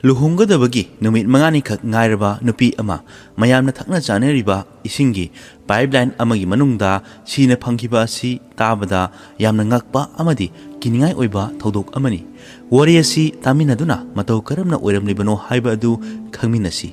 Luhunggadabagi numit mangani khak ngairaba nupi ama mayamna thakna chaneriba isingi pipeline amagi manungda sina phangkiba asi tabada yamna ngakpa amadi kiningai oiba thodok amani wari asi taminaduna matau karamna oiramlibano haiba adu khangminasi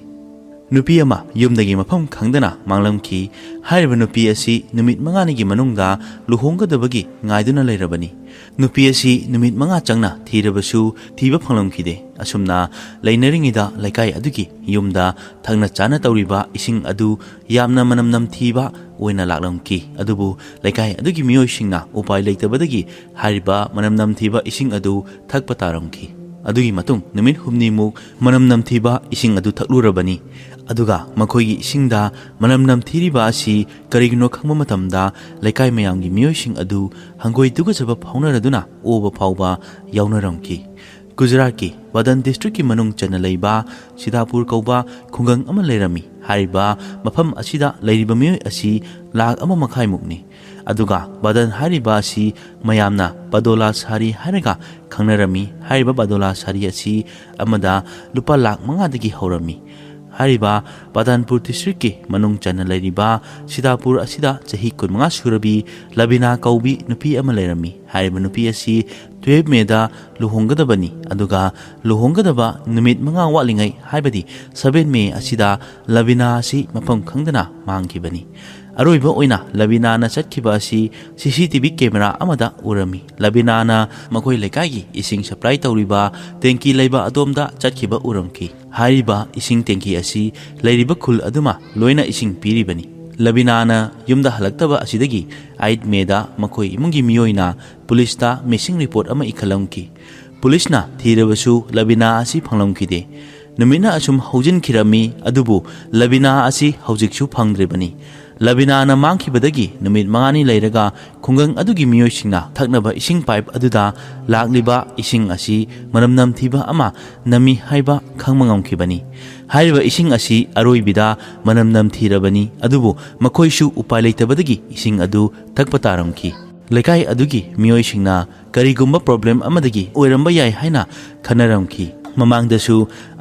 nupi ama yumdagi mafam khangdana manglamki haiba nupi asi numit mangani gi manungda luhunggadabagi ngaiduna leirabani nupi asi numit manga changna thirabasu thiba phanglamkide asumna laineringida laikai adugi yumda thangna chana tawriba ising adu yamna manam namthiba oina laklamki adubu laikai adugi miyoisingna upai leitabadagi hariba manam namthiba ising adu thakpa taramki adugi matung numit humni muk manam namthiba ising adu thaklurabani aduga makhoigi isingda manam namthiriba asi karigno khangma matamda laikai mayamgi miyoising adu hangoi tugajaba phaunaraduna oba phauba yaunaramki Gujarat ki Wadan district ki manung chana leiba Sidapur kauba khungang ama leirami hariba mafam asida leiriba miyoi asi lag ama makhai mukni aduga Wadan hariba asi mayamna Badola Sari haraga khangnarami hariba Badola Sari asi amada lupa lag manga dagi haurami hariba Badanpur district ki manung chana leiriba Sidapur asida chahi kunmanga surabi Labina kaubi nupi ama leirami hariba nupi asi 12 Meda luhonggadabani aduga luhonggadaba numit manga watlingai haibadi 7 May asida Labina asi mafam khangdana mangkibani aroiba oina Labina na chatkiba asi CCTV camera amada urami Labina na makoi lekagi ising supply tawriba tenki leiba adomda chatkiba uramki hariba ising tenki asi leiriba khul aduma loina ising piribani Labina yumda halaktaba asidagi 8 Meda makoi imungi miyoina Police missing report ama ikhalamki Police na thirabasu Labina asi phanglamkide numina asum haujin khirami adubu Labina asi haujiksu phangdrebani Labina mangkhibadagi numit mangani leiraga khungang adugi miyoisingna thaknaba ising pipe aduda lagliba ising asi manamnam thiba ama nami haiba khangmangamkhibani haiba ising asi aroibida manamnam thirabani adubu makhoisu upai leitabadagi ising adu thakpa taramki lekai adugi miyoisingna karigumba problem amadagi oiramba yai haina khanaramki mamangdasu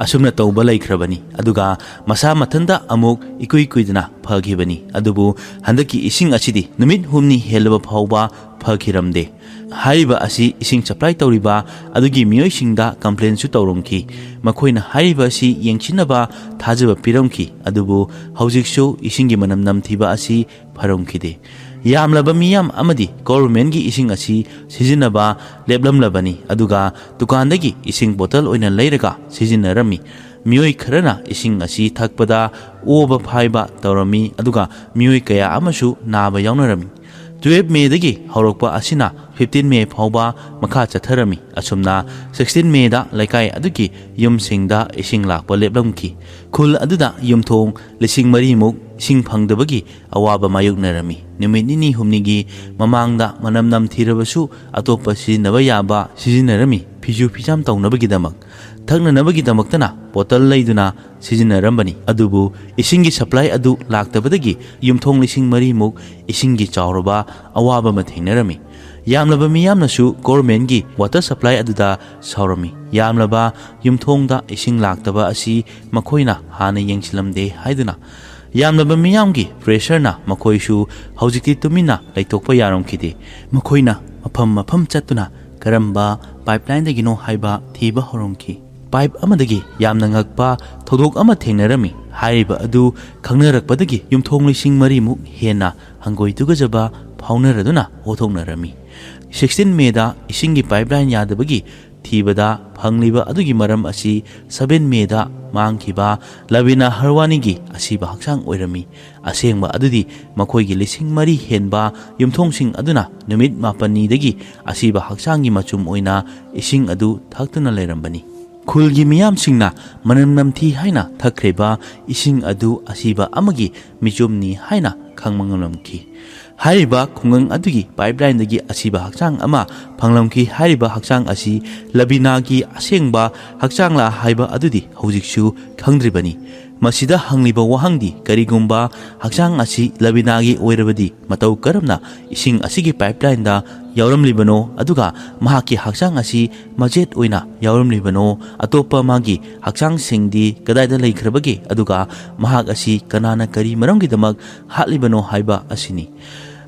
asumna tawba laikhrabani aduga masa mathanda amuk ikui kuidna phagibani adubu handaki ising asidi numit humni helaba phawba phagiramde haiba asi ising supply tawriba adugi miyoisingda complaint su tawromki makhoina haiba asi yengchinaba thajaba piramki adubu haujiksu isingi manam namthiba asi pharomkide yamlaba miyam amadi government gi ising asi sijinaba leblamlabani aduga dukandagi ising bottle oina leiraga sijinarami miyoi kharana ising asi thakpada oba phaiba tawrami aduga miyoi kaya amasu naba yaunarami 12 May dagi haurokpa asina 15 May phauba makha chatharami asumna 16 May da laikai adugi yumsingda ising lakpa leblamki khul aduda yumthong lising mari muk sing phangdabagi awaba mayuknarami numit nini humnigi mamangda manamnam thirabasu atopa sijinaba yaba sijinarami phiju phijam tawnabagidamak thaknanabagidamakna bottle leiduna sijinarambani adubu isingi supply adu laktabadagi yumthong lising mari muk isingi chawraba awaba mathinarami yamlaba miyamnasu government gi water supply aduda saurami yamlaba yumthongda ising laktaba asi makhoina hana yengchilamde haiduna yamlaba miyamgi pressure na makhoisu haujikti tumina laitokpa yaramkide makhoina mafam chatuna karamba pipeline dagino haiba thiba horomki pipe amadagi yamna ngakpa thodok ama thengnarami haiba adu khangnarakpadagi yumthong lising mari muk hena hangoi tugajaba phaunaraduna othoknarami 16 May da isingi pipeline yadabagi thibada phangliba adugi maram asi 7 May da mangkiba Labina Harwani gi asiba haksang oirami asengba adudi makhoigi lising mari henba yumthongsing aduna numit mapani dagi asiba haksangi machum oina ising adu thaktuna leirambani khulgi miyam singna manam namthi haina thakreba ising adu asiba amagi michumni haina khangmangalamki hariba khungang adugi pipeline dagi asiba haksang ama phanglamki hariba haksang asi Labina gi asengba haksang la haiba adudi hojiksu khangdribani masida hangliba wahangdi karigumba haksang asi Labina gi oirabadi matau karamna ising asigi pipeline da ꯌꯥꯎꯔꯝꯂꯤꯕꯅꯣ ꯑꯗꯨꯒ ꯃꯍꯥꯛꯀꯤ ꯍꯛꯆꯥꯡ ꯑꯁꯤ ꯃꯆꯦꯠ ꯑꯣꯏꯅ ꯌꯥꯎꯔꯝꯂꯤꯕꯅꯣ ꯑꯇꯣꯞꯄ ꯃꯥꯒꯤ ꯍꯛꯆꯥꯡꯁꯤꯡꯗꯤ ꯀꯗꯥꯏꯗ ꯂꯩꯈ꯭ꯔꯕꯒꯦ ꯑꯗꯨꯒ ꯃꯍꯥꯛ ꯑꯁꯤ ꯀꯅꯥꯅ ꯀꯔꯤ ꯃꯔꯝꯒꯤꯗꯃꯛ ꯍꯥꯠꯂꯤꯕꯅꯣ ꯍꯥꯏꯕ ꯑꯁꯤꯅꯤ꯫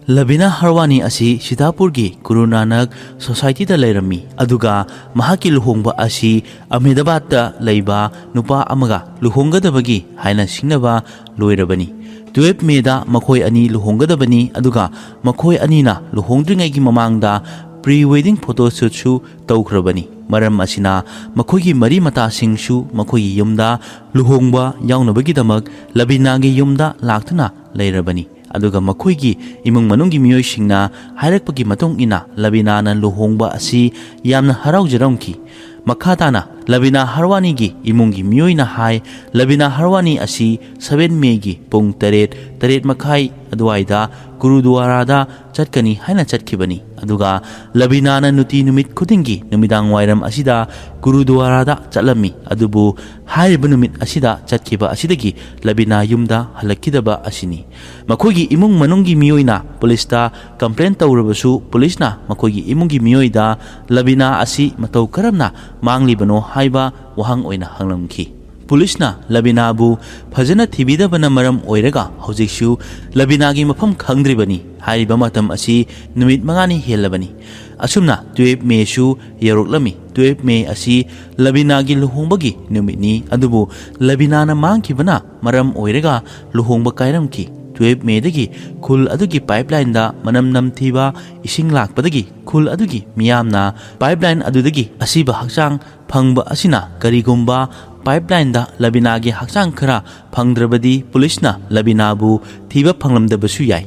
ꯂꯕꯤꯅꯥ ꯍꯔꯋꯥꯅꯤ ꯑꯁꯤ ꯁꯤꯇꯥꯄꯨꯔꯒꯤ ꯒꯨꯔꯨ ꯅꯥꯅꯛ ꯁꯣꯁꯥꯏꯇꯤꯗ ꯂꯩꯔꯝꯃꯤ ꯑꯗꯨꯒ ꯃꯍꯥꯛꯀꯤ ꯂꯨꯍꯣꯡꯕ ꯑꯁꯤ ꯑꯍꯃꯦꯗꯥꯕꯥꯗꯇ ꯂꯩꯕ ꯅꯨꯄꯥ ꯑꯃꯒ ꯂꯨꯍꯣꯡꯒꯗꯕꯒꯤ ꯍꯥꯏꯅ ꯁꯤꯡꯅꯕ ꯂꯣꯏꯔꯕꯅꯤ꯫ 12 ꯃꯦꯗ ꯃꯈꯣꯏ ꯑꯅꯤ ꯂꯨꯍꯣꯡꯒꯗꯕꯅꯤ ꯑꯗꯨꯒ ꯃꯈꯣꯏ ꯑꯅꯤꯅ ꯂꯨꯍꯣꯡꯗ꯭ꯔꯤꯉꯩꯒꯤ ꯃꯃꯥꯡꯗ ꯄ꯭ꯔꯤ ꯋꯦꯗꯤꯡ ꯐꯣꯇꯣꯁꯨꯠꯁꯨ ꯇꯧꯈ꯭ꯔꯕꯅꯤ꯫ ꯃꯔꯝ ꯑꯁꯤꯅ ꯃꯈꯣꯏꯒꯤ ꯃꯔꯤ ꯃꯇꯥꯁꯤꯡꯁꯨ ꯃꯈꯣꯏꯒꯤ ꯌꯨꯝꯗ ꯂꯨꯍꯣꯡꯕ ꯌꯥꯎꯅꯕꯒꯤꯗꯃꯛ ꯂꯕꯤꯅꯥꯒꯤ ꯌꯨꯝꯗ ꯂꯥꯛꯇꯨꯅ ꯂꯩꯔꯕꯅꯤ꯫ ꯑꯗꯨꯒ ꯃꯈꯣꯏꯒꯤ ꯏꯃꯨꯡ ꯃꯅꯨꯡꯒꯤ ꯃꯤꯑꯣꯏꯁꯤꯡꯅ ꯍꯥꯏꯔꯛꯄꯒꯤ ꯃꯇꯨꯡ ꯏꯟꯅ ꯂꯕꯤꯅꯥꯅ ꯂꯨꯍꯣꯡꯕ ꯑꯁꯤ ꯌꯥꯝꯅ ꯍꯔꯥꯎꯖꯔꯝꯈꯤ꯫ ꯃꯈꯥ ꯇꯥꯅ ꯂꯕꯤꯅꯥ ꯍꯔꯋꯥꯅꯤꯒꯤ ꯏꯃꯨꯡꯒꯤ ꯃꯤꯑꯣꯏꯅ ꯍꯥꯏ ꯂꯕꯤꯅꯥ ꯍꯔꯋꯥꯅꯤ ꯑꯁꯤ 7 ꯃꯦꯒꯤ ꯄꯨꯡ 8:30 ꯑꯗꯨꯋꯥꯏꯗ ꯒꯨꯔꯨꯗ꯭ꯋꯥꯔꯥꯗ ꯆꯠꯀꯅꯤ ꯍꯥꯏꯅ ꯆꯠꯈꯤꯕꯅꯤ ꯑꯗꯨꯒ ꯂꯕꯤꯅꯥꯅ ꯅꯨꯡꯇꯤ ꯅꯨꯃꯤꯠ ꯈꯨꯗꯤꯡꯒꯤ ꯅꯨꯃꯤꯗꯥꯡ ꯋꯥꯏꯔꯝ ꯑꯁꯤꯗ ꯒꯨꯔꯨꯗ꯭ꯋꯥꯔꯥꯗ ꯆꯠꯂꯝꯃꯤ ꯑꯗꯨꯕꯨ ꯍꯥꯏꯔꯤꯕ ꯅꯨꯃꯤꯠ ꯑꯁꯤꯗ ꯆꯠꯈꯤꯕ ꯑꯁꯤꯗꯒꯤ ꯂꯕꯤꯅꯥ ꯌꯨꯝꯗ ꯍꯜꯂꯛꯈꯤꯗꯕ ꯑꯁꯤꯅꯤ꯫ ꯃꯈꯣꯏꯒꯤ ꯏꯃꯨꯡ ꯃꯅꯨꯡꯒꯤ ꯃꯤꯑꯣꯏꯅ ꯄꯨꯂꯤꯁꯇ ꯀꯝꯄ꯭ꯂꯦꯟ ꯇꯧꯔꯕꯁꯨ ꯄꯨꯂꯤꯁꯅ ꯃꯈꯣꯏꯒꯤ ꯏꯃꯨꯡꯒꯤ ꯃꯤꯑꯣꯏꯗ ꯂꯕꯤꯅꯥ ꯑꯁꯤ ꯃꯇꯧ ꯀꯔꯝꯅ ꯃꯥꯡꯂꯤꯕꯅꯣ ꯍꯥꯏꯕ ꯋꯥꯍꯪ ꯑꯣꯏꯅ ꯍꯪꯂꯝꯈꯤ꯫ ꯄꯨꯂꯤꯁꯅ ꯂꯕꯤꯅꯥꯕꯨ ꯐꯖꯅ ꯊꯤꯕꯤꯗꯕꯅ ꯃꯔꯝ ꯑꯣꯏꯔꯒ ꯍꯧꯖꯤꯛꯁꯨ ꯂꯕꯤꯅꯥꯒꯤ ꯃꯐꯝ ꯈꯪꯗ꯭ꯔꯤꯕꯅꯤ꯫ ꯍꯥꯏꯔꯤꯕ ꯃꯇꯝ ꯑꯁꯤ ꯅꯨꯃꯤꯠ 5ꯅꯤ ꯍꯦꯜꯂꯕꯅꯤ꯫ ꯑꯁꯨꯝꯅ 12 ꯃꯦꯁꯨ ꯌꯧꯔꯛꯂꯝꯃꯤ꯫ 12 ꯃꯦ ꯑꯁꯤ ꯂꯕꯤꯅꯥꯒꯤ ꯂꯨꯍꯣꯡꯕꯒꯤ ꯅꯨꯃꯤꯠꯅꯤ ꯑꯗꯨꯕꯨ ꯂꯕꯤꯅꯥꯅ ꯃꯥꯡꯈꯤꯕꯅ ꯃꯔꯝ ꯑꯣꯏꯔꯒ ꯂꯨꯍꯣꯡꯕ ꯀꯥꯏꯔꯝꯈꯤ꯫ 12 ꯃꯦꯗꯒꯤ ꯈꯨꯜ ꯑꯗꯨꯒꯤ ꯄꯥꯏꯞꯂꯥꯏꯟꯗ ꯃꯅꯝ ꯅꯝꯊꯤꯕ ꯏꯁꯤꯡ ꯂꯥꯛꯄꯗꯒꯤ ꯈꯨꯜ ꯑꯗꯨꯒꯤ ꯃꯤꯌꯥꯝꯅ ꯄꯥꯏꯞꯂꯥꯏꯟ ꯑꯗꯨꯗꯒꯤ ꯑꯁꯤꯕ ꯍꯛꯆꯥꯡ ꯐꯪꯕ ꯑꯁꯤꯅ ꯀꯔꯤꯒꯨꯝꯕ ꯄꯥꯏꯞꯂꯥꯏꯟꯗ ꯂꯕꯤꯅꯥꯒꯤ ꯍꯛꯆꯥꯡ ꯈꯔ ꯐꯪꯗ꯭ꯔꯕꯗꯤ ꯄꯨꯂꯤꯁꯅ ꯂꯕꯤꯅꯥꯕꯨ ꯊꯤꯕ ꯐꯪꯂꯝꯗꯕꯁꯨ ꯌꯥꯏ꯫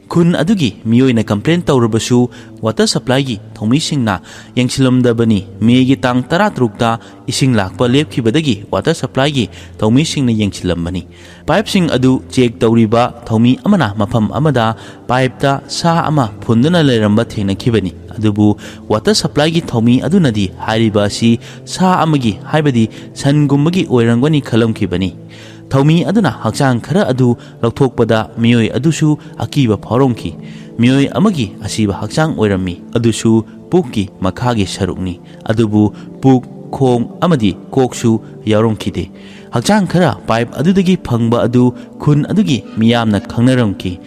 ꯈꯨꯟ ꯑꯗꯨꯒꯤ ꯃꯤꯑꯣꯏꯅ ꯀꯝꯄ꯭ꯂꯦꯟ ꯇꯧꯔꯕꯁꯨ ꯋꯥꯇꯔ ꯁꯄ꯭ꯂꯥꯏꯒꯤ ꯊꯧꯃꯤꯁꯤꯡꯅ ꯌꯦꯡꯁꯤꯜꯂꯝꯗꯕꯅꯤ꯫ ꯃꯦꯒꯤ ꯇꯥꯡ 13ꯇ ꯏꯁꯤꯡ ꯂꯥꯛꯄ ꯂꯦꯞꯈꯤꯕꯗꯒꯤ ꯋꯥꯇꯔ ꯁꯄ꯭ꯂꯥꯏꯒꯤ ꯊꯧꯃꯤꯁꯤꯡꯅ ꯌꯦꯡꯁꯤꯜꯂꯝꯕꯅꯤ꯫ ꯄꯥꯏꯞꯁꯤꯡ ꯑꯗꯨ ꯆꯦꯛ ꯇꯧꯔꯤꯕ ꯊꯧꯃꯤ ꯑꯃꯅ ꯃꯐꯝ ꯑꯃꯗ ꯄꯥꯏꯞꯇ ꯁꯥ ꯑꯃ ꯐꯨꯟꯗꯨꯅ ꯂꯩꯔꯝꯕ ꯊꯦꯡꯅꯈꯤꯕꯅꯤ ꯑꯗꯨꯕꯨ ꯋꯥꯇꯔ ꯁꯄ꯭ꯂꯥꯏꯒꯤ ꯊꯧꯃꯤ ꯑꯗꯨꯅꯗꯤ ꯍꯥꯏꯔꯤꯕ ꯑꯁꯤ ꯁꯥ ꯑꯃꯒꯤ ꯍꯥꯏꯕꯗꯤ ꯁꯟꯒꯨꯝꯕꯒꯤ ꯑꯣꯏꯔꯝꯒꯅꯤ ꯈꯜꯂꯝꯈꯤꯕꯅꯤ꯫ ꯊꯧꯃꯤ ꯑꯗꯨꯅ ꯍꯛꯆꯥꯡ ꯈꯔ ꯑꯗꯨ ꯂꯧꯊꯣꯛꯄꯗ ꯃꯤꯑꯣꯏ ꯑꯗꯨꯁꯨ ꯑꯀꯤꯕ ꯐꯥꯎꯔꯝꯈꯤ꯫ ꯃꯤꯑꯣꯏ ꯑꯃꯒꯤ ꯑꯁꯤꯕ ꯍꯛꯆꯥꯡ ꯑꯣꯏꯔꯝꯃꯤ ꯑꯗꯨꯁꯨ ꯄꯨꯛꯀꯤ ꯃꯈꯥꯒꯤ ꯁꯔꯨꯛꯅꯤ ꯑꯗꯨꯕꯨ ꯄꯨꯛ, ꯈꯣꯡ ꯑꯃꯗꯤ ꯀꯣꯛꯁꯨ ꯌꯥꯎꯔꯝꯈꯤꯗꯦ꯫ ꯍꯛꯆꯥꯡ ꯈꯔ ꯄꯥꯏꯞ ꯑꯗꯨꯗꯒꯤ ꯐꯪꯕ ꯑꯗꯨ ꯈꯨꯟ ꯑꯗꯨꯒꯤ ꯃꯤꯌꯥꯝꯅ ꯈꯪꯅꯔꯝꯈꯤ꯫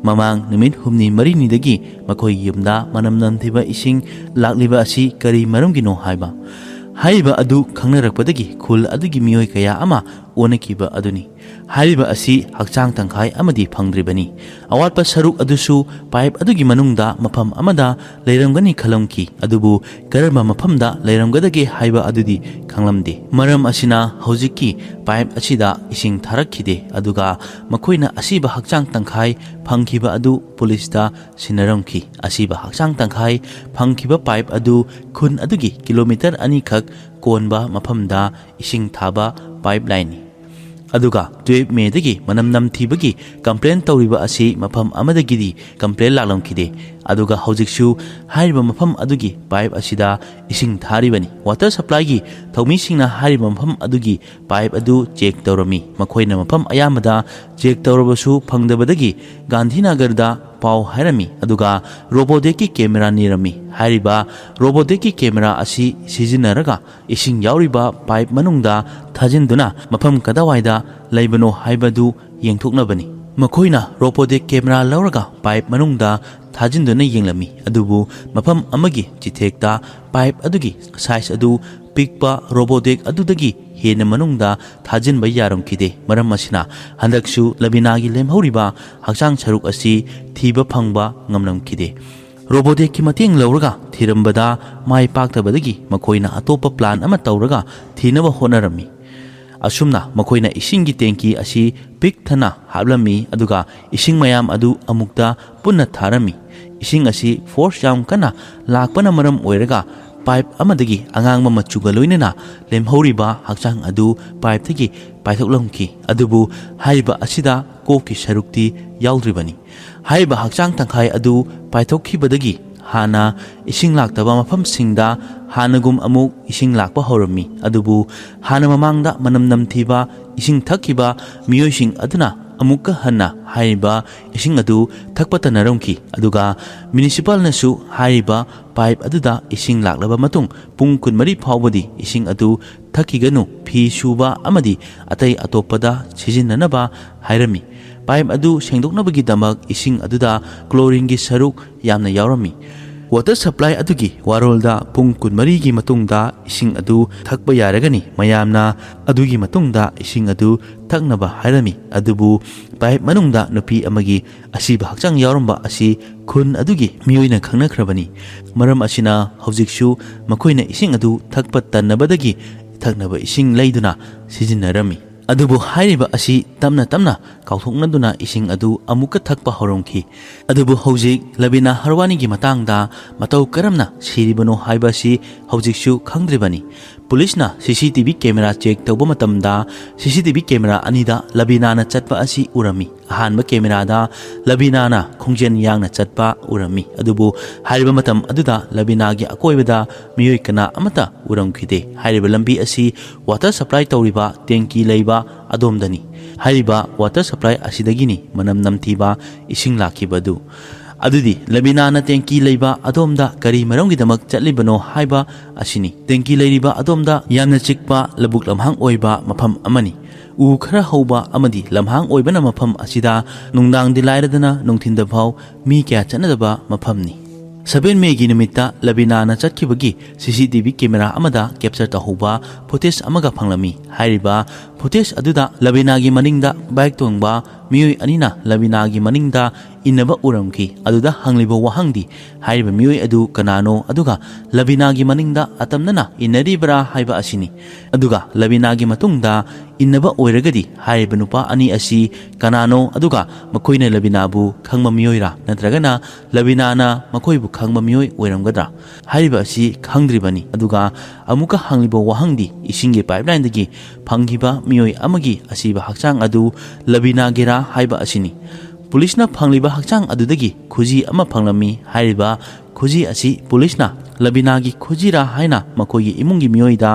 ꯃꯃꯥꯡ ꯅꯨꯃꯤꯠ 4-5ꯅꯤꯗꯒꯤ ꯃꯈꯣꯏꯒꯤ ꯌꯨꯝꯗ ꯃꯅꯝ ꯅꯝꯊꯤꯕ ꯏꯁꯤꯡ ꯂꯥꯛꯂꯤꯕ ꯑꯁꯤ ꯀꯔꯤ ꯃꯔꯝꯒꯤꯅꯣ ꯍꯥꯏꯕ ꯍꯥꯏꯔꯤꯕ ꯑꯗꯨ ꯈꯪꯅꯔꯛꯄꯗꯒꯤ ꯈꯨꯜ ꯑꯗꯨꯒꯤ ꯃꯤꯑꯣꯏ ꯀꯌꯥ ꯑꯃ ꯑꯣꯟꯅꯈꯤꯕ ꯑꯗꯨꯅꯤ꯫ ꯍꯥꯏꯔꯤꯕ ꯑꯁꯤ ꯍꯛꯆꯥꯡ ꯇꯪꯈꯥꯏ ꯑꯃꯗꯤ ꯐꯪꯗ꯭ꯔꯤꯕꯅꯤ꯫ ꯑꯋꯥꯠꯄ ꯁꯔꯨꯛ ꯑꯗꯨꯁꯨ ꯄꯥꯏꯞ ꯑꯗꯨꯒꯤ ꯃꯅꯨꯡꯗ ꯃꯐꯝ ꯑꯃꯗ ꯂꯩꯔꯝꯒꯅꯤ ꯈꯜꯂꯝꯈꯤ ꯑꯗꯨꯕꯨ ꯀꯔꯝꯕ ꯃꯐꯝꯗ ꯂꯩꯔꯝꯒꯗꯒꯦ ꯍꯥꯏꯕ ꯑꯗꯨꯗꯤ ꯈꯪꯂꯝꯗꯦ꯫ ꯃꯔꯝ ꯑꯁꯤꯅ ꯍꯧꯖꯤꯛꯀꯤ ꯄꯥꯏꯞ ꯑꯁꯤꯗ ꯏꯁꯤꯡ ꯊꯥꯔꯛꯈꯤꯗꯦ ꯑꯗꯨꯒ ꯃꯈꯣꯏꯅ ꯑꯁꯤꯕ ꯍꯛꯆꯥꯡ ꯇꯪꯈꯥꯏ ꯐꯪꯈꯤꯕ ꯑꯗꯨ ꯄꯨꯂꯤꯁꯇ ꯁꯤꯟꯅꯔꯝꯈꯤ꯫ ꯑꯁꯤꯕ ꯍꯛꯆꯥꯡ ꯇꯪꯈꯥꯏ ꯐꯪꯈꯤꯕ ꯄꯥꯏꯞ ꯑꯗꯨ ꯈꯨꯟ ꯑꯗꯨꯒꯤ ꯀꯤꯂꯣꯃꯤꯇꯔ 2 ꯈꯛ ꯀꯣꯟꯕ ꯃꯐꯝꯗ ꯏꯁꯤꯡ ꯊꯥꯕ ꯄꯥꯏꯞꯂꯥꯏꯟꯅꯤ꯫ ꯑꯗꯨꯒ 12 ꯃꯦꯗꯒꯤ ꯃꯅꯝ ꯅꯝꯊꯤꯕꯒꯤ ꯀꯝꯄ꯭ꯂꯦꯟ ꯇꯧꯔꯤꯕ ꯑꯁꯤ ꯃꯐꯝ ꯑꯃꯗꯒꯤꯗꯤ ꯀꯝꯄ꯭ꯂꯦꯟ ꯂꯥꯛꯂꯝꯈꯤꯗꯦ ꯑꯗꯨꯒ ꯍꯧꯖꯤꯛꯁꯨ ꯍꯥꯏꯔꯤꯕ ꯃꯐꯝ ꯑꯗꯨꯒꯤ ꯄꯥꯏꯞ ꯑꯁꯤꯗ ꯏꯁꯤꯡ ꯊꯥꯔꯤꯕꯅꯤ꯫ ꯋꯥꯇꯔ ꯁꯄ꯭ꯂꯥꯏꯒꯤ ꯊꯧꯃꯤꯁꯤꯡꯅ ꯍꯥꯏꯔꯤꯕ ꯃꯐꯝ ꯑꯗꯨꯒꯤ ꯄꯥꯏꯞ ꯑꯗꯨ ꯆꯦꯛ ꯇꯧꯔꯝꯃꯤ꯫ ꯃꯈꯣꯏꯅ ꯃꯐꯝ ꯑꯌꯥꯝꯕꯗ ꯆꯦꯛ ꯇꯧꯔꯕꯁꯨ ꯐꯪꯗꯕꯗꯒꯤ ꯒꯥꯟꯙꯤꯅꯒꯔꯗ ꯄꯥꯎ ꯍꯥꯏꯔꯝꯃꯤ ꯑꯗꯨꯒ ꯔꯣꯕꯣꯗꯦꯛꯀꯤ ꯀꯦꯃꯦꯔꯥ ꯅꯤꯔꯝꯃꯤ꯫ ꯍꯥꯏꯔꯤꯕ ꯔꯣꯕꯣꯗꯦꯛꯀꯤ ꯀꯦꯃꯦꯔꯥ ꯑꯁꯤ ꯁꯤꯖꯤꯟꯅꯔꯒ ꯏꯁꯤꯡ ꯌꯥꯎꯔꯤꯕ ꯄꯥꯏꯞ ꯃꯅꯨꯡꯗ ꯊꯥꯖꯤꯟꯗꯨꯅ ꯃꯐꯝ ꯀꯗꯥꯋꯥꯏꯗ ꯂꯩꯕꯅꯣ ꯍꯥꯏꯕꯗꯨ ꯌꯦꯡꯊꯣꯛꯅꯕꯅꯤ꯫ ꯃꯈꯣꯏꯅ ꯔꯣꯕꯣꯗꯦꯛ ꯀꯦꯃꯦꯔꯥ ꯂꯧꯔꯒ ꯄꯥꯏꯞ ꯃꯅꯨꯡꯗ ꯊꯥꯖꯤꯟꯗꯨꯅ ꯌꯦꯡꯂꯝꯃꯤ ꯑꯗꯨꯕꯨ ꯃꯐꯝ ꯑꯃꯒꯤ ꯆꯤꯊꯦꯛꯇ ꯄꯥꯏꯞ ꯑꯗꯨꯒꯤ ꯁꯥꯏꯖ ꯑꯗꯨ ꯄꯤꯛꯄ ꯔꯣꯕꯣꯗꯦꯛ ꯑꯗꯨꯗꯒꯤ ꯍꯦꯟꯅ ꯃꯅꯨꯡꯗ ꯊꯥꯖꯤꯟꯕ ꯌꯥꯔꯝꯈꯤꯗꯦ꯫ ꯃꯔꯝ ꯑꯁꯤꯅ ꯍꯟꯗꯛꯁꯨ ꯂꯕꯤꯅꯥꯒꯤ ꯂꯦꯝꯍꯧꯔꯤꯕ ꯍꯛꯆꯥꯡ ꯁꯔꯨꯛ ꯑꯁꯤ ꯊꯤꯕ ꯐꯪꯕ ꯉꯝꯂꯝꯈꯤꯗꯦ꯫ ꯔꯣꯕꯣꯗꯦꯛꯀꯤ ꯃꯇꯦꯡ ꯂꯧꯔꯒ ꯊꯤꯔꯝꯕꯗ ꯃꯥꯏ ꯄꯥꯛꯇꯕꯗꯒꯤ ꯃꯈꯣꯏꯅ ꯑꯇꯣꯞꯄ ꯄ꯭ꯂꯥꯟ ꯑꯃ ꯇꯧꯔꯒ ꯊꯤꯅꯕ ꯍꯣꯠꯅꯔꯝꯃꯤ꯫ ꯑꯁꯨꯝꯅ ꯃꯈꯣꯏꯅ ꯏꯁꯤꯡꯒꯤ ꯇꯦꯡꯀꯤ ꯑꯁꯤ ꯄꯤꯛ ꯊꯟꯅ ꯍꯥꯞꯂꯝꯃꯤ ꯑꯗꯨꯒ ꯏꯁꯤꯡ ꯃꯌꯥꯝ ꯑꯗꯨ ꯑꯃꯨꯛꯇ ꯄꯨꯟꯅ ꯊꯥꯔꯝꯃꯤ꯫ ꯏꯁꯤꯡ ꯑꯁꯤ ꯐꯣꯔꯁ ꯌꯥꯝ ꯀꯟꯅ ꯂꯥꯛꯄꯅ ꯃꯔꯝ ꯑꯣꯏꯔꯒ ꯄꯥꯏꯞ ꯑꯃꯗꯒꯤ ꯑꯉꯥꯡꯕ ꯃꯆꯨꯒ ꯂꯣꯏꯅꯅ ꯂꯦꯝꯍꯧꯔꯤꯕ ꯍꯛꯆꯥꯡ ꯑꯗꯨ ꯄꯥꯏꯞꯇꯒꯤ ꯄꯥꯏꯊꯣꯛꯂꯝꯈꯤ ꯑꯗꯨꯕꯨ ꯍꯥꯏꯔꯤꯕ ꯑꯁꯤꯗ ꯀꯣꯛꯀꯤ ꯁꯔꯨꯛꯇꯤ ꯌꯥꯎꯗ꯭ꯔꯤꯕꯅꯤ꯫ ꯍꯥꯏꯔꯤꯕ ꯍꯛꯆꯥꯡ ꯇꯪꯈꯥꯏ ꯑꯗꯨ ꯄꯥꯏꯊꯣꯛꯈꯤꯕꯗꯒꯤ ꯍꯥꯟꯅ ꯏꯁꯤꯡ ꯂꯥꯛꯇꯕ ꯃꯐꯝꯁꯤꯡꯗ ꯍꯥꯟꯅꯒꯨꯝ ꯑꯃꯨꯛ ꯏꯁꯤꯡ ꯂꯥꯛꯄ ꯍꯧꯔꯝꯃꯤ ꯑꯗꯨꯕꯨ ꯍꯥꯟꯅ ꯃꯃꯥꯡꯗ ꯃꯅꯝ ꯅꯝꯊꯤꯕ ꯏꯁꯤꯡ ꯊꯛꯈꯤꯕ ꯃꯤꯑꯣꯏꯁꯤꯡ ꯑꯗꯨꯅ ꯑꯃꯨꯛꯀ ꯍꯟꯅ ꯍꯥꯏꯔꯤꯕ ꯏꯁꯤꯡ ꯑꯗꯨ ꯊꯛꯄ ꯇꯟꯅꯔꯝꯈꯤ ꯑꯗꯨꯒ ꯃ꯭ꯌꯨꯅꯤꯁꯤꯄꯥꯜꯅꯁꯨ ꯍꯥꯏꯔꯤꯕ ꯄꯥꯏꯞ ꯑꯗꯨꯗ ꯏꯁꯤꯡ ꯂꯥꯛꯂꯕ ꯃꯇꯨꯡ ꯄꯨꯡ 24 ꯐꯥꯎꯕꯗꯤ ꯏꯁꯤꯡ ꯑꯗꯨ ꯊꯛꯈꯤꯒꯅꯨ ꯐꯤ ꯁꯨꯕ ꯑꯃꯗꯤ ꯑꯇꯩ ꯑꯇꯣꯞꯄꯗ ꯁꯤꯖꯤꯟꯅꯅꯕ ꯍꯥꯏꯔꯝꯃꯤ ꯄꯥꯏꯞ ꯑꯗꯨ ꯁꯦꯡꯗꯣꯛꯅꯕꯒꯤꯗꯃꯛ ꯏꯁꯤꯡ ꯑꯗꯨꯗ ꯀ꯭ꯂꯣꯔꯤꯟꯒꯤ ꯁꯔꯨꯛ ꯌꯥꯝꯅ ꯌꯥꯎꯔꯝꯃꯤ ꯋꯥꯇꯔ ꯁꯄ꯭ꯂꯥꯏ ꯑꯗꯨꯒꯤ ꯋꯥꯔꯣꯜꯗ ꯄꯨꯡ 24ꯒꯤ ꯃꯇꯨꯡꯗ ꯏꯁꯤꯡ ꯑꯗꯨ ꯊꯛꯄ ꯌꯥꯔꯒꯅꯤ ꯃꯌꯥꯝꯅ ꯑꯗꯨꯒꯤ ꯃꯇꯨꯡꯗ ꯏꯁꯤꯡ ꯑꯗꯨ ꯊꯛꯅꯕ ꯍꯥꯏꯔꯝꯃꯤ ꯑꯗꯨꯕꯨ ꯄꯥꯏꯞ ꯃꯅꯨꯡꯗ ꯅꯨꯄꯤ ꯑꯃꯒꯤ ꯑꯁꯤꯕ ꯍꯛꯆꯥꯡ ꯌꯥꯎꯔꯝꯕ ꯑꯁꯤ ꯈꯨꯟ ꯑꯗꯨꯒꯤ ꯃꯤꯑꯣꯏꯅ ꯈꯪꯅꯈ꯭ꯔꯕꯅꯤ ꯃꯔꯝ ꯑꯁꯤꯅ ꯍꯧꯖꯤꯛꯁꯨ ꯃꯈꯣꯏꯅ ꯏꯁꯤꯡ ꯑꯗꯨ ꯊꯛꯄ ꯇꯟꯅꯕꯗꯒꯤ ꯊꯛꯅꯕ ꯏꯁꯤꯡ ꯂꯩꯗꯨꯅ ꯁꯤꯖꯤꯟꯅꯔꯝꯃꯤ ꯑꯗꯨꯕꯨ ꯍꯥꯏꯔꯤꯕ ꯑꯁꯤ ꯇꯞꯅ ꯇꯞꯅ ꯀꯥꯎꯊꯣꯛꯅꯗꯨꯅ ꯏꯁꯤꯡ ꯑꯗꯨ ꯑꯃꯨꯛꯀ ꯊꯛꯄ ꯍꯧꯔꯝꯈꯤ ꯑꯗꯨꯕꯨ ꯍꯧꯖꯤꯛ ꯂꯕꯤꯅꯥ ꯍꯔꯋꯥꯅꯤꯒꯤ ꯃꯇꯥꯡꯗ ꯃꯇꯧ ꯀꯔꯝꯅ ꯁꯤꯔꯤꯕꯅꯣ ꯍꯥꯏꯕ ꯑꯁꯤ ꯍꯧꯖꯤꯛꯁꯨ ꯈꯪꯗ꯭ꯔꯤꯕꯅꯤ ꯄꯨꯂꯤꯁꯅ CCTV ꯀꯦꯃꯦꯔꯥ ꯆꯦꯛ ꯇꯧꯕ ꯃꯇꯝꯗ CCTV ꯀꯦꯃꯦꯔꯥ ꯑꯅꯤꯗ ꯂꯕꯤꯅꯥꯅ ꯆꯠꯄ ꯑꯁꯤ ꯎꯔꯝꯃꯤ ꯑꯍꯥꯟꯕ ꯀꯦꯃꯦꯔꯥꯗ ꯂꯕꯤꯅꯥꯅ ꯈꯣꯡꯖꯦꯜ ꯌꯥꯡꯅ ꯆꯠꯄ ꯎꯔꯝꯃꯤ ꯑꯗꯨꯕꯨ ꯍꯥꯏꯔꯤꯕ ꯃꯇꯝ ꯑꯗꯨꯗ ꯂꯕꯤꯅꯥꯒꯤ ꯑꯀꯣꯏꯕꯗ ꯃꯤꯑꯣꯏ ꯀꯅꯥ ꯑꯃꯠꯇ ꯎꯔꯝꯈꯤꯗꯦ ꯍꯥꯏꯔꯤꯕ ꯂꯝꯕꯤ ꯑꯁꯤ ꯋꯥꯇꯔ ꯁꯄ꯭ꯂꯥꯏ ꯇꯧꯔꯤꯕ ꯇꯦꯡꯀꯤ ꯂꯩꯕ ꯑꯗꯣꯝꯗꯅꯤ ꯍꯥꯏꯔꯤꯕ ꯋꯥꯇꯔ ꯁꯄ꯭ꯂꯥꯏ ꯑꯁꯤꯗꯒꯤꯅꯤ ꯃꯅꯝ ꯅꯝꯊꯤꯕ ꯏꯁꯤꯡ ꯂꯥꯛꯈꯤꯕ ꯑꯗꯨ ꯑꯗꯨꯗꯤ ꯂꯕꯤꯅꯥꯅ ꯇꯦꯡꯀꯤ ꯂꯩꯕ ꯑꯗꯣꯝꯗ ꯀꯔꯤ ꯃꯔꯝꯒꯤꯗꯃꯛ ꯆꯠꯂꯤꯕꯅꯣ ꯍꯥꯏꯕ ꯑꯁꯤꯅꯤ ꯇꯦꯡꯀꯤ ꯂꯩꯔꯤꯕ ꯑꯗꯣꯝꯗ ꯌꯥꯝꯅ ꯆꯤꯛꯄ ꯂꯧꯕꯨꯛ ꯂꯝꯍꯥꯡ ꯑꯣꯏꯕ ꯃꯐꯝ ꯑꯃꯅꯤ ꯎ ꯈꯔ ꯍꯧꯕ ꯑꯃꯗꯤ ꯂꯝꯍꯥꯡ ꯑꯣꯏꯕꯅ ꯃꯐꯝ ꯑꯁꯤꯗ ꯅꯨꯡꯗꯥꯡꯗꯤ ꯂꯥꯏꯔꯗꯅ ꯅꯨꯡꯊꯤꯟꯗꯐꯥꯎ ꯃꯤ ꯀꯌꯥ ꯆꯠꯅꯗꯕ ꯃꯐꯝꯅꯤ 7 ꯃꯦꯒꯤ ꯅꯨꯃꯤꯠꯇ ꯂꯕꯤꯅꯥꯅ ꯆꯠꯈꯤꯕꯒꯤ CCTV ꯀꯦꯃꯦꯔꯥ ꯑꯃꯗ ꯀꯦꯞꯆꯔ ꯇꯧꯍꯧꯕ ꯐꯨꯇꯦꯖ ꯑꯃꯒ ꯐꯪꯂꯝꯃꯤ ꯍꯥꯏꯔꯤꯕ ꯐꯨꯇꯦꯖ ꯑꯗꯨꯗ ꯂꯕꯤꯅꯥꯒꯤ ꯃꯅꯤꯡꯗ ꯕꯥꯏꯛ ꯇꯣꯡꯕ ꯃꯤꯑꯣꯏ ꯑꯅꯤꯅ ꯂꯕꯤꯅꯥꯒꯤ ꯃꯅꯤꯡꯗ इन्नबा उरमकी अदुदा हंगलिबो वहांगदी हाइरिबा मियोय अदु कनानो अदुगा लबिनागी मनिंगदा अतमनना इन्नरिबरा हाइबा असिनी अदुगा लबिनागी मतुंगदा इन्नबा ओइरगदी हाइरिबा नुपा अनि असि कनानो अदुगा मखोइना लबिनाबु खंगमा मियोयरा नत्रगना लबिनाना मखोइबु खंगमा मियोय ओइरमगदरा हाइरिबा असि खंगद्रिबनी अदुगा अमुका हंगलिबो वहांगदी इसिंगे पाइपलाइन दगी फंगिबा मियोय अमगी असिबा हक्चांग अदु लबिनागेरा हाइबा असिनी पुलिसना फंगलिबा हक्चांग अदुदगी खुजी अमा फंगलमी हाइरिबा खुजी असि पुलिसना लबिनागी खुजीरा हाइना मखोइगी इमुंगी मियोयदा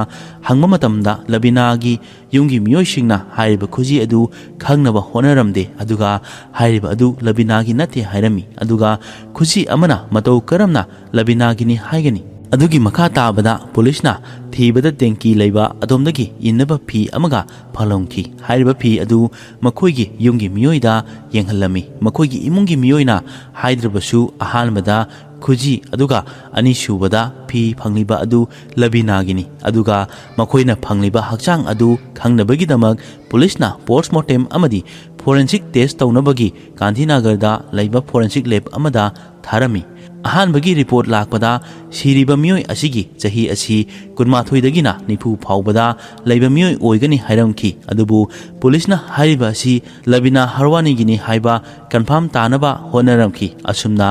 हंगमा मतमदा लबिनागी युंगी मियोयसिंगना हाइरिबा खुजी अदु खंगनबा होनरमदे अदुगा हाइरिबा अदु लबिनागी नते हाइरमी अदुगा खुजी अमना मतौ करमना लबिनागिनी हाइगनी अदुगी मखा ताबदा पुलिसना थीबदा टेंकी लैबा अदोमदगी इन्नबा फी अमगा फलोंखी हाइरिबा फी अदु मखोइगी युंगी मियोयदा येंहलमी मखोइगी इमुंगी मियोयना हाइद्रबसु अहानबदा खुजी अदुगा अनिसुबदा फी फंगलिबा अदु लबिनागिनी अदुगा मखोइना फंगलिबा हक्चांग अदु खंगनबगीदमक पुलिसना पोस्टमार्टम अमदी फोरेंसिक टेस्ट तौनबगी गांधीनगरदा लैबा फोरेंसिक लैब अमदा थारमी अहानबगी रिपोर्ट लाकपदा सिरिबा मियोय असिगी चही असि कुनमाथोइदगिना निफु फावबदा लैबा मियोय ओइगनी हाइरमखी अदुबु पुलिसना हाइरिबा असि लबिना हरवानीगिनी हाइबा कन्फर्म तानबा होनरमखी असुमना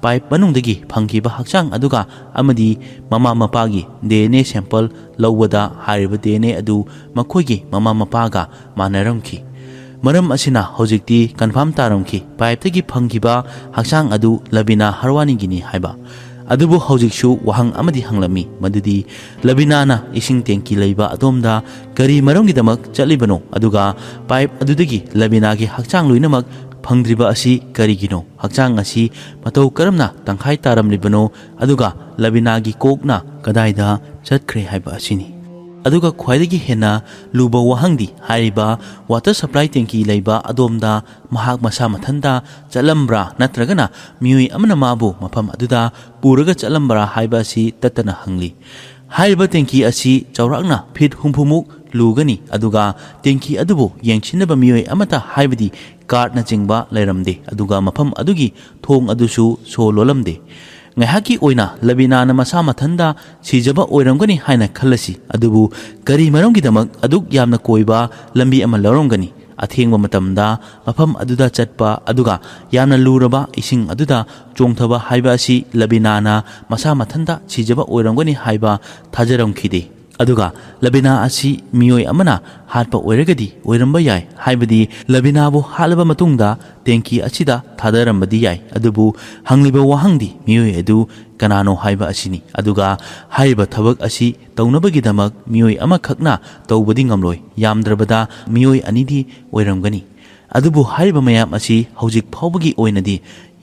पाइप मनुंगदगी फंगिबा हक्चांग अदुगा अमदी ममा मपागी DNA सैंपल लौबदा हाइरिबा DNA अदु मखोइगी ममा मपागा मानरमखी मरम असिना हौजिक्ति कन्फर्म तारमखी पाइपतगी फंगिबा हक्चांग अदु लबिना हरवानीगिनी हाइबा अदुबु हौजिकसु वहांग अमदी हंगलमी मदुदी लबिनाना इसिंग टेंकी लैबा अदोमदा करी मरमगिदमक चलिबनो अदुगा पाइप अदुदगी लबिनागी हक्चांग लुइनमक फंगद्रिबा असि करिगिनो हक्चांग असि मतौ करमना तंखाइ तारमलिबनो अदुगा लबिनागी कोकना कदाइदा चटख्रे हाइबा असिनी अदुगा ख्वाइदगी हेना लुबा वहांगदी हाइरिबा वाटर सप्लाई टेंकी लैबा अदोमदा महाक मसा मथंदा चलम्ब्रा नत्रगना मियोय अमना माबु मफम अदुदा पुरगा चलम्ब्रा हाइबा असि ततना हंगली हाइरिबा टेंकी असि चौराकना फीट हुंफुमुक लुगनी अदुगा टेंकी अदुबु येंगचिनबा मियोय अमता हाइबदी कार्डना चिंगबा लैरमदे अदुगा मफम अदुगी थोंग अदुसु सो लोलमदे ngaihaki oina labina na masa mathanda sijaba oiramgani haina khallasi adubu kari maromgi damak aduk yamna koiba lambi ama loromgani athengba matamda mafam aduda chatpa aduga yamna luraba ising aduda chongthaba haiba asi labina na masa mathanda sijaba oiramgani haiba thajaramkhide अदुगा लबिना असि मियोय अमना हाटपा ओइरगदी ओइरंबा याय हाइबदी लबिनाबु हालबा मतुंगदा टेंकी असिदा थादरंबदी याय अदुबु हंगलिबा वहांगदी मियोय अदु कनानो हाइबा असिनी अदुगा हाइबा थबक असि तौनबगीदमक मियोय अमा खकना तौबदी ngamloi यामद्रबदा मियोय अनिदी ओइरंगनी ꯑꯗꯨꯕꯨ ꯍꯥꯏꯔꯤꯕ ꯃꯌꯥꯝ ꯑꯁꯤ ꯍꯧꯖꯤꯛ ꯐꯥꯎꯕꯒꯤ ꯑꯣꯏꯅꯗꯤ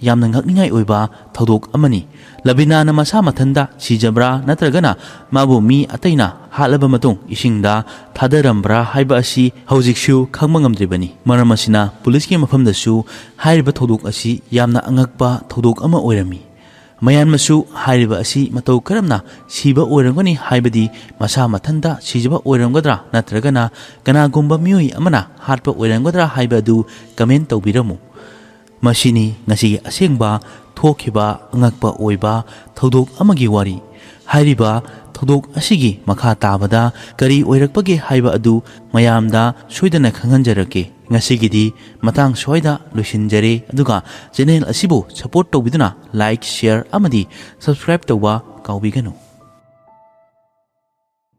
ꯌꯥꯝꯅ ꯉꯛꯅꯤꯡꯉꯥꯏ ꯑꯣꯏꯕ ꯊꯧꯗꯣꯛ ꯑꯃꯅꯤ꯫ ꯂꯕꯤꯅꯥꯅ ꯃꯁꯥ ꯃꯊꯟꯇ ꯁꯤꯖꯕ꯭ꯔꯥ ꯅꯠꯇ꯭ꯔꯒꯅ ꯃꯥꯕꯨ ꯃꯤ ꯑꯇꯩꯅ ꯍꯥꯠꯂꯕ ꯃꯇꯨꯡ ꯏꯁꯤꯡꯗ ꯊꯥꯗꯔꯝꯕ꯭ꯔꯥ ꯍꯥꯏꯕ ꯑꯁꯤ ꯍꯧꯖꯤꯛꯁꯨ ꯈꯪꯕ ꯉꯝꯗ꯭ꯔꯤꯕꯅꯤ꯫ ꯃꯔꯝ ꯑꯁꯤꯅ ꯄꯨꯂꯤꯁꯀꯤ ꯃꯐꯝꯗꯁꯨ ꯍꯥꯏꯔꯤꯕ ꯊꯧꯗꯣꯛ ꯑꯁꯤ ꯌꯥꯝꯅ ꯑꯉꯛꯄ ꯊꯧꯗꯣꯛ ꯑꯃ ꯑꯣꯏꯔꯝꯃꯤ꯫ ꯃꯌꯥꯝꯅꯁꯨ ꯍꯥꯏꯔꯤꯕ ꯑꯁꯤ ꯃꯇꯧ ꯀꯔꯝꯅ ꯁꯤꯕ ꯑꯣꯏꯔꯝꯒꯅꯤ ꯍꯥꯏꯕꯗꯤ ꯃꯁꯥ ꯃꯊꯟꯇ ꯁꯤꯖꯕ ꯑꯣꯏꯔꯝꯒꯗ꯭ꯔꯥ ꯅꯠꯇ꯭ꯔꯒꯅ ꯀꯅꯥꯒꯨꯝꯕ ꯃꯤꯑꯣꯏ ꯑꯃꯅ ꯍꯥꯠꯄ ꯑꯣꯏꯔꯝꯒꯗ꯭ꯔꯥ ꯍꯥꯏꯕ ꯑꯗꯨ ꯀꯃꯦꯟ ꯇꯧꯕꯤꯔꯝꯃꯨ꯫ ꯃꯁꯤꯅꯤ ꯉꯁꯤꯒꯤ ꯑꯁꯦꯡꯕ ꯊꯣꯛꯈꯤꯕ ꯑꯉꯛꯄ ꯑꯣꯏꯕ ꯊꯧꯗꯣꯛ ꯑꯃꯒꯤ ꯋꯥꯔꯤ꯫ ꯍꯥꯏꯔꯤꯕ ꯊꯧꯗꯣꯛ ꯑꯁꯤꯒꯤ ꯃꯈꯥ ꯇꯥꯕꯗ ꯀꯔꯤ ꯑꯣꯏꯔꯛꯄꯒꯦ ꯍꯥꯏꯕ ꯑꯗꯨ ꯃꯌꯥꯝꯗ ꯁꯣꯏꯗꯅ ꯈꯪꯍꯟꯖꯔꯛꯀꯦ꯫ ꯉꯁꯤꯒꯤꯗꯤ ꯃꯇꯥꯡ ꯁ꯭ꯋꯥꯏꯗ ꯂꯣꯏꯁꯤꯟꯖꯔꯦ, ꯑꯗꯨꯒ ꯆꯦꯅꯦꯜ ꯑꯁꯤꯕꯨ ꯁꯄꯣꯔꯠ ꯇꯧꯕꯤꯗꯨꯅ ꯂꯥꯏꯛ, ꯁꯦꯌꯔ ꯑꯃꯗꯤ ꯁꯕꯁꯀ꯭ꯔꯥꯏꯕ ꯇꯧꯕ ꯀꯥꯎꯕꯤꯒꯅꯨ꯫